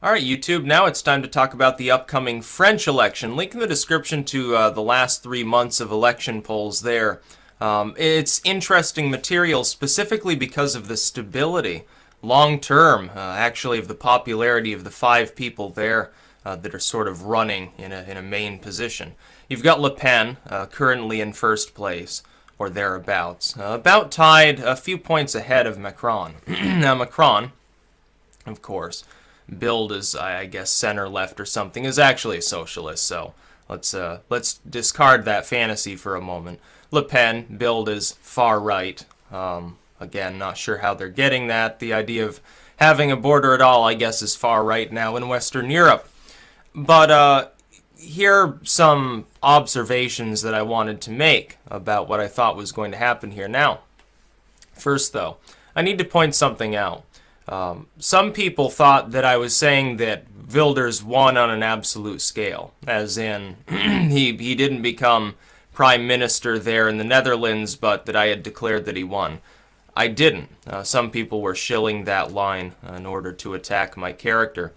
Alright, YouTube, now it's time to talk about the upcoming French election. Link in the description to the last 3 months of election polls there. It's interesting material specifically because of the stability, long term, actually, of the popularity of the 5 people there that are sort of running in a main position. You've got Le Pen, currently in first place, or thereabouts, about tied, a few points ahead of Macron. Now, Macron, of course, billed as, I guess, center-left or something, is actually a socialist, so let's discard that fantasy for a moment. Le Pen, billed as far-right. Again, not sure how they're getting that. The idea of having a border at all, I guess, is far-right now in Western Europe. But here are some observations that I wanted to make about what I thought was going to happen here. Now, first, though, I need to point something out. Some people thought that I was saying that Wilders won on an absolute scale, as in he didn't become prime minister there in the Netherlands, but that I had declared that he won. I didn't. Some people were shilling that line in order to attack my character.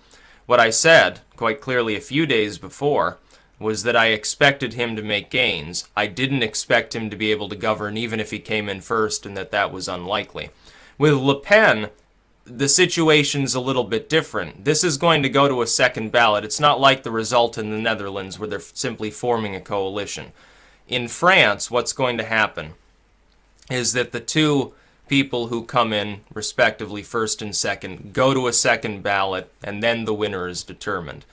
What I said, quite clearly a few days before, was that I expected him to make gains. I didn't expect him to be able to govern even if he came in first, and that was unlikely. With Le Pen, the situation's a little bit different. This is going to go to a second ballot. It's not like the result in the Netherlands where they're simply forming a coalition. In France, what's going to happen is that the two people who come in, respectively, first and second, go to a second ballot, and then the winner is determined.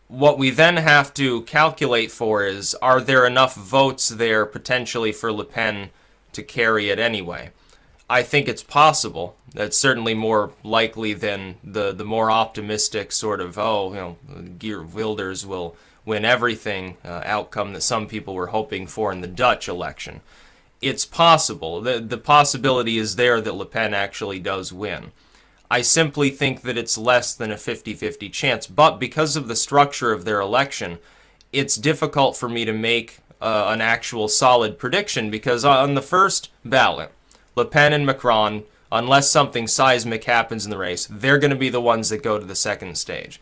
What we then have to calculate for is, are there enough votes there potentially for Le Pen to carry it anyway? I think it's possible. That's certainly more likely than the more optimistic sort of, Geert Wilders will win everything outcome that some people were hoping for in the Dutch election. It's possible. The possibility is there that Le Pen actually does win. I simply think that it's less than a 50-50 chance, but because of the structure of their election, it's difficult for me to make an actual solid prediction, because on the first ballot, Le Pen and Macron, unless something seismic happens in the race, they're going to be the ones that go to the second stage.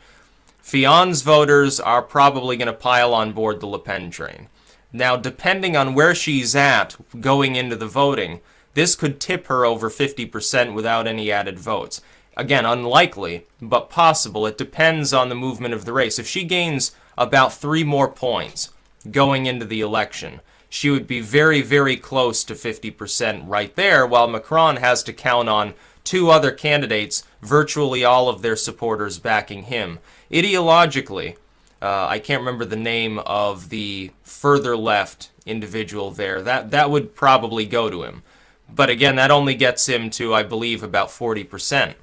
Fillon's voters are probably going to pile on board the Le Pen train. Now, depending on where she's at going into the voting, this could tip her over 50% without any added votes. Again, unlikely, but possible. It depends on the movement of the race. If she gains about 3 more points going into the election, she would be very, very close to 50% right there, while Macron has to count on 2 other candidates, virtually all of their supporters backing him. Ideologically, I can't remember the name of the further left individual there. That would probably go to him. But again, that only gets him to, I believe, about 40%.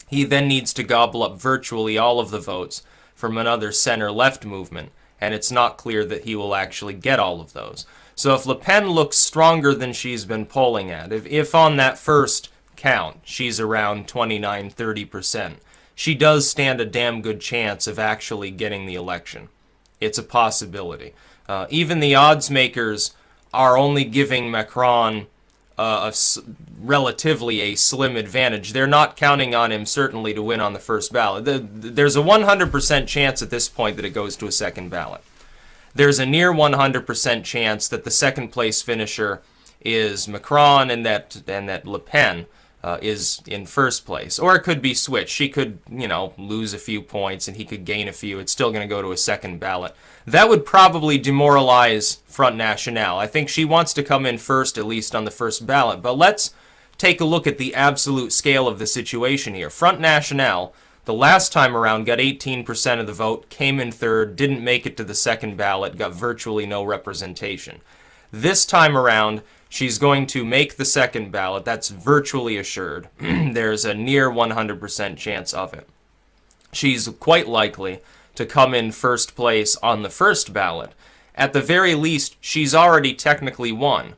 He then needs to gobble up virtually all of the votes from another center-left movement, and it's not clear that he will actually get all of those. So if Le Pen looks stronger than she's been polling at, if on that first count she's around 29-30%, she does stand a damn good chance of actually getting the election. It's a possibility. Even the odds makers are only giving Macron relatively a slim advantage. They're not counting on him certainly to win on the first ballot. There's a 100% chance at this point that it goes to a second ballot. There's a near 100% chance that the second place finisher is Macron and that Le Pen is in first place. Or it could be switched. She could, lose a few points and he could gain a few. It's still going to go to a second ballot. That would probably demoralize Front Nationale. I think she wants to come in first, at least on the first ballot. But let's take a look at the absolute scale of the situation here. Front Nationale, the last time around, got 18% of the vote, came in third, didn't make it to the second ballot, got virtually no representation. This time around, she's going to make the second ballot. That's virtually assured. There's a near 100% chance of it. She's quite likely to come in first place on the first ballot. At the very least, she's already technically won.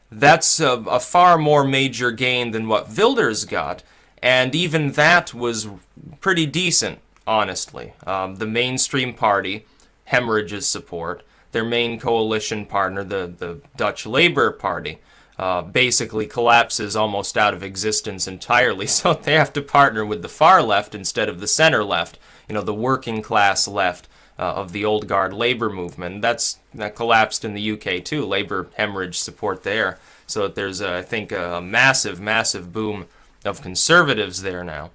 That's a far more major gain than what Wilders got, and even that was pretty decent, honestly. The mainstream party hemorrhages support. Their main coalition partner, the Dutch Labour Party, basically collapses almost out of existence entirely. So they have to partner with the far left instead of the center left, the working class left of the old guard labor movement. That collapsed in the UK too. Labor hemorrhage support there. So that there's, I think, a massive, massive boom of conservatives there now.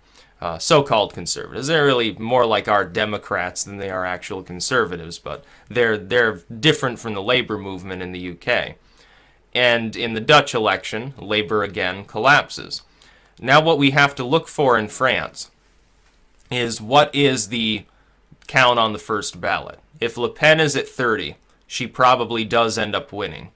So-called conservatives. They're really more like our Democrats than they are actual conservatives, but they're different from the labor movement in the UK. And in the Dutch election, Labour again collapses. Now what we have to look for in France is what is the count on the first ballot. If Le Pen is at 30, she probably does end up winning,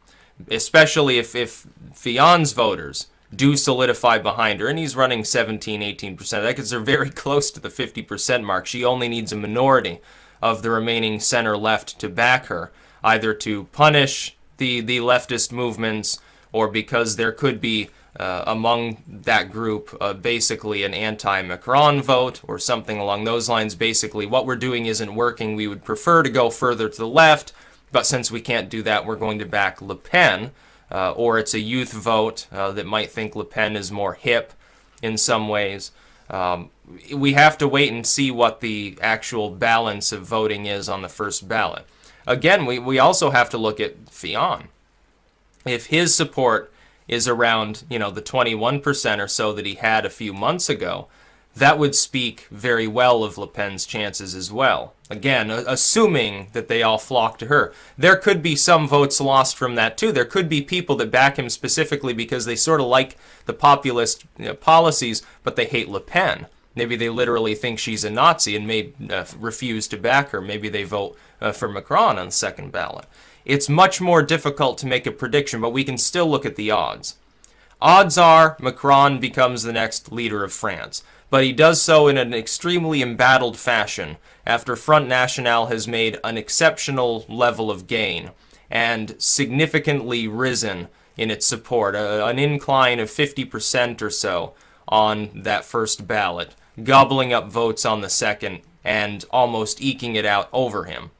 especially if Fillon's voters do solidify behind her, and he's running 17, 18%. That gets her very close to the 50% mark. She only needs a minority of the remaining center-left to back her, either to punish the leftist movements or because there could be among that group basically an anti-Macron vote or something along those lines. Basically, what we're doing isn't working. We would prefer to go further to the left, but since we can't do that, we're going to back Le Pen. Or it's a youth vote that might think Le Pen is more hip in some ways. We have to wait and see what the actual balance of voting is on the first ballot. Again, we also have to look at Fillon. If his support is around, the 21% or so that he had a few months ago, that would speak very well of Le Pen's chances as well. Again, assuming that they all flock to her. There could be some votes lost from that too. There could be people that back him specifically because they sort of like the populist policies, but they hate Le Pen. Maybe they literally think she's a Nazi and may refuse to back her. Maybe they vote for Macron on the second ballot. It's much more difficult to make a prediction, but we can still look at the odds. Odds are Macron becomes the next leader of France, but he does so in an extremely embattled fashion after Front Nationale has made an exceptional level of gain and significantly risen in its support, an incline of 50% or so on that first ballot, gobbling up votes on the second and almost eking it out over him.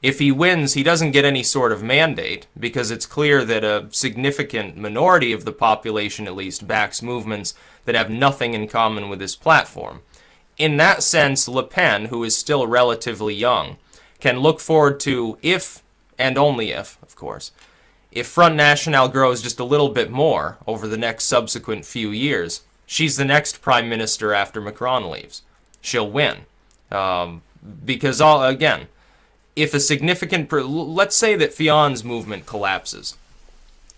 If he wins, he doesn't get any sort of mandate because it's clear that a significant minority of the population at least backs movements that have nothing in common with his platform. In that sense, Le Pen, who is still relatively young, can look forward to, if, and only if, of course, if Front National grows just a little bit more over the next subsequent few years, she's the next prime minister after Macron leaves. She'll win. Because, again, if a significant, let's say that Fillon's movement collapses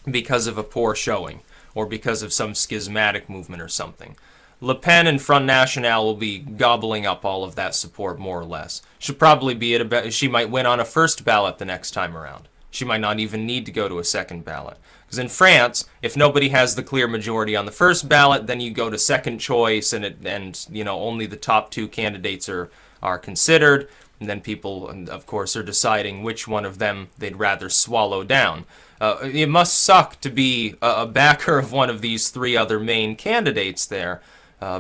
because of a poor showing or because of some schismatic movement or something, Le Pen and Front National will be gobbling up all of that support more or less. She'll probably be she might win on a first ballot the next time around. She might not even need to go to a second ballot. Because in France, if nobody has the clear majority on the first ballot, then you go to second choice and only the top two candidates are considered. And then people, of course, are deciding which one of them they'd rather swallow down. It must suck to be a backer of one of these three other main candidates there,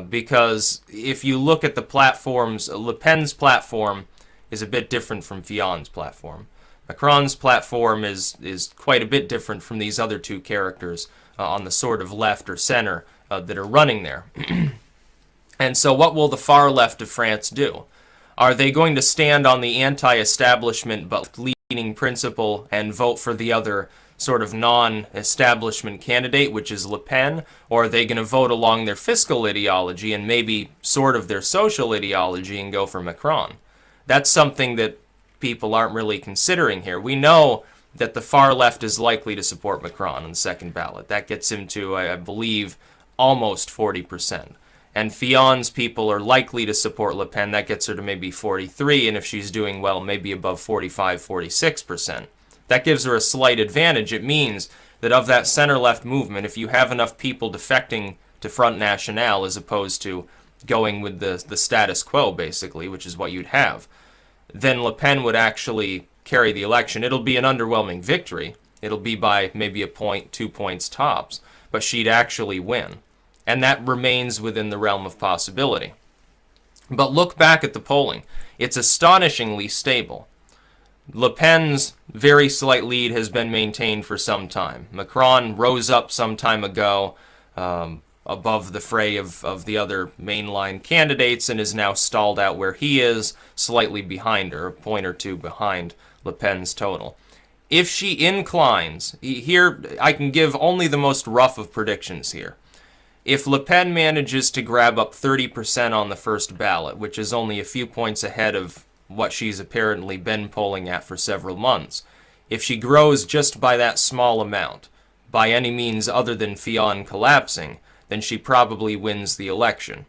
because if you look at the platforms, Le Pen's platform is a bit different from Fillon's platform. Macron's platform is quite a bit different from these other two characters on the sort of left or center that are running there. And so what will the far left of France do? Are they going to stand on the anti-establishment but leaning principle and vote for the other sort of non-establishment candidate, which is Le Pen? Or are they going to vote along their fiscal ideology and maybe sort of their social ideology and go for Macron? That's something that people aren't really considering here. We know that the far left is likely to support Macron on the second ballot. That gets him to, I believe, almost 40%. And Fillon's people are likely to support Le Pen. That gets her to maybe 43%, and if she's doing well, maybe above 45, 46%. That gives her a slight advantage. It means that of that center-left movement, if you have enough people defecting to Front Nationale as opposed to going with the status quo, basically, which is what you'd have, then Le Pen would actually carry the election. It'll be an underwhelming victory. It'll be by maybe a point, 2 points tops, but she'd actually win. And that remains within the realm of possibility. But look back at the polling. It's astonishingly stable. Le Pen's very slight lead has been maintained for some time. Macron rose up some time ago above the fray of the other mainline candidates and is now stalled out where he is, slightly behind her, a point or two behind Le Pen's total. If she inclines, here I can give only the most rough of predictions here. If Le Pen manages to grab up 30% on the first ballot, which is only a few points ahead of what she's apparently been polling at for several months, if she grows just by that small amount, by any means other than Fillon collapsing, then she probably wins the election.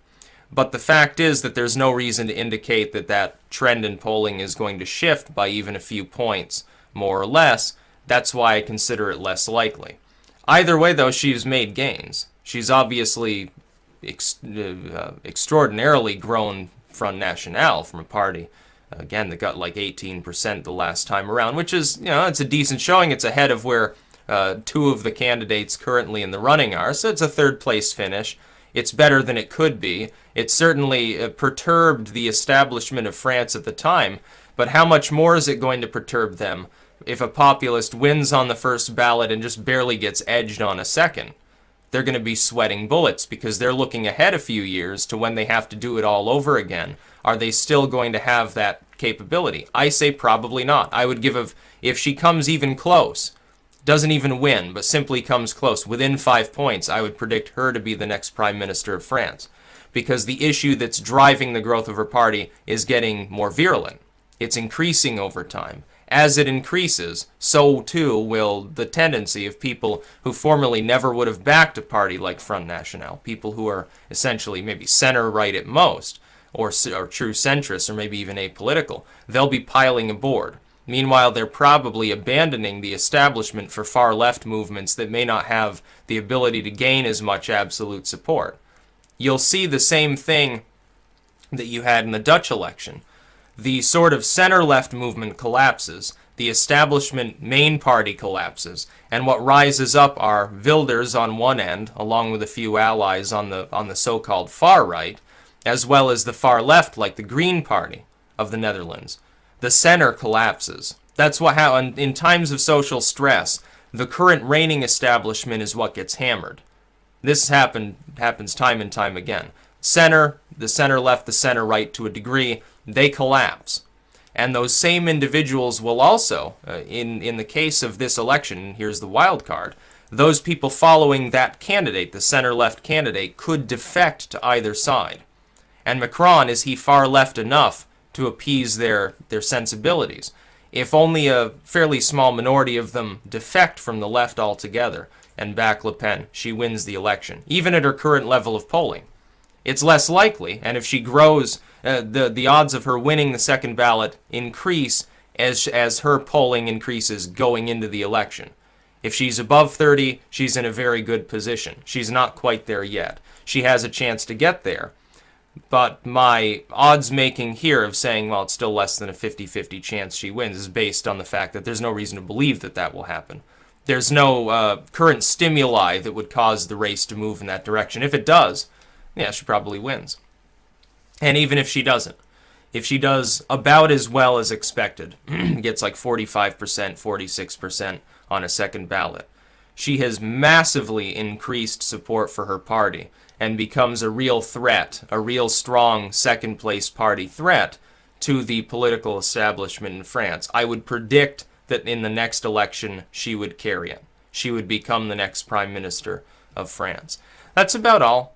But the fact is that there's no reason to indicate that that trend in polling is going to shift by even a few points, more or less. That's why I consider it less likely. Either way, though, she's made gains. She's obviously extraordinarily grown Front Nationale from a party, again, that got like 18% the last time around, which is, it's a decent showing. It's ahead of where two of the candidates currently in the running are, so it's a third-place finish. It's better than it could be. It certainly perturbed the establishment of France at the time, but how much more is it going to perturb them if a populist wins on the first ballot and just barely gets edged on a second? They're going to be sweating bullets because they're looking ahead a few years to when they have to do it all over again. Are they still going to have that capability? I say probably not. I would give if she comes even close, doesn't even win, but simply comes close, within 5 points, I would predict her to be the next Prime Minister of France. Because the issue that's driving the growth of her party is getting more virulent. It's increasing over time. As it increases, so too will the tendency of people who formerly never would have backed a party like Front National, people who are essentially maybe center-right at most, or true centrists, or maybe even apolitical. They'll be piling aboard. Meanwhile, they're probably abandoning the establishment for far-left movements that may not have the ability to gain as much absolute support. You'll see the same thing that you had in the Dutch election. The sort of center-left movement collapses, the establishment main party collapses, and what rises up are Wilders on one end, along with a few allies on the so-called far right, as well as the far left, like the Green Party of the Netherlands. The center collapses. That's how, in times of social stress, the current reigning establishment is what gets hammered. This happens time and time again. The center left, the center right to a degree, they collapse. And those same individuals will also, in the case of this election, here's the wild card, those people following that candidate, the center-left candidate, could defect to either side. And Macron, is he far left enough to appease their sensibilities? If only a fairly small minority of them defect from the left altogether and back Le Pen, she wins the election, even at her current level of polling. It's less likely, and if she grows, the odds of her winning the second ballot increase as her polling increases going into the election. If she's above 30, she's in a very good position. She's not quite there yet. She has a chance to get there. But my odds making here of saying, well, it's still less than a 50-50 chance she wins is based on the fact that there's no reason to believe that that will happen. There's no current stimuli that would cause the race to move in that direction. If it does, yeah, she probably wins. And even if she doesn't, if she does about as well as expected, gets like 45%, 46% on a second ballot, she has massively increased support for her party and becomes a real threat, a real strong second-place party threat to the political establishment in France. I would predict that in the next election she would carry it. She would become the next Prime Minister of France. That's about all.